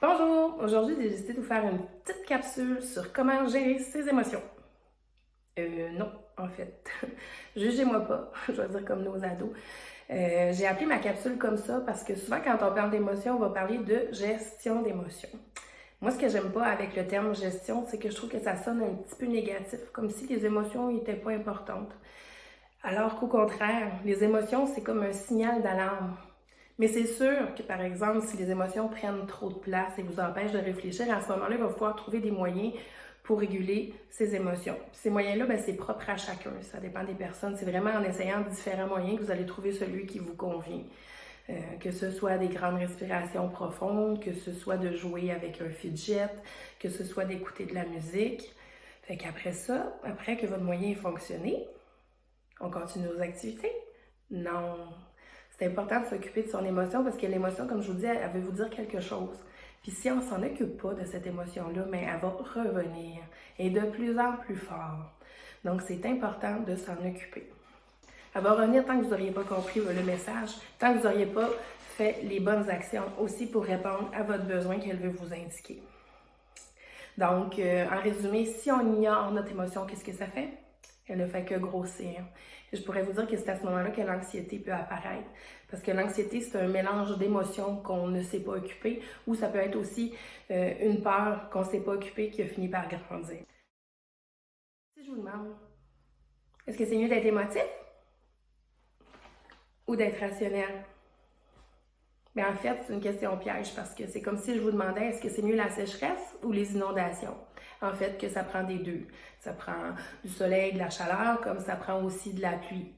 Bonjour! Aujourd'hui, j'ai décidé de vous faire une petite capsule sur comment gérer ses émotions. Non, en fait. Jugez-moi pas, je vais dire comme nos ados. J'ai appelé ma capsule comme ça parce que souvent, quand on parle d'émotions, on va parler de gestion d'émotions. Moi, ce que j'aime pas avec le terme gestion, c'est que je trouve que ça sonne un petit peu négatif, comme si les émotions n'étaient pas importantes. Alors qu'au contraire, les émotions, c'est comme un signal d'alarme. Mais c'est sûr que, par exemple, si les émotions prennent trop de place et vous empêchent de réfléchir, à ce moment-là, il va falloir trouver des moyens pour réguler ces émotions. Puis ces moyens-là, c'est propre à chacun. Ça dépend des personnes. C'est vraiment en essayant différents moyens que vous allez trouver celui qui vous convient. Que ce soit des grandes respirations profondes, que ce soit de jouer avec un fidget, que ce soit d'écouter de la musique. Fait qu'après ça, après que votre moyen ait fonctionné, on continue nos activités? Non. C'est important de s'occuper de son émotion parce que l'émotion, comme je vous dis, elle veut vous dire quelque chose. Puis si on s'en occupe pas de cette émotion-là, mais elle va revenir et de plus en plus fort. Donc, c'est important de s'en occuper. Elle va revenir tant que vous n'auriez pas compris le message, tant que vous n'auriez pas fait les bonnes actions aussi pour répondre à votre besoin qu'elle veut vous indiquer. Donc, en résumé, si on ignore notre émotion, qu'est-ce que ça fait? Elle ne fait que grossir. Et je pourrais vous dire que c'est à ce moment-là que l'anxiété peut apparaître. Parce que l'anxiété, c'est un mélange d'émotions qu'on ne s'est pas occupé, ou ça peut être aussi une peur qu'on ne s'est pas occupé qui a fini par grandir. Si je vous demande, est-ce que c'est mieux d'être émotif ou d'être rationnel? Mais en fait, c'est une question piège parce que c'est comme si je vous demandais est-ce que c'est mieux la sécheresse ou les inondations? En fait, que ça prend des deux. Ça prend du soleil, de la chaleur, comme ça prend aussi de la pluie.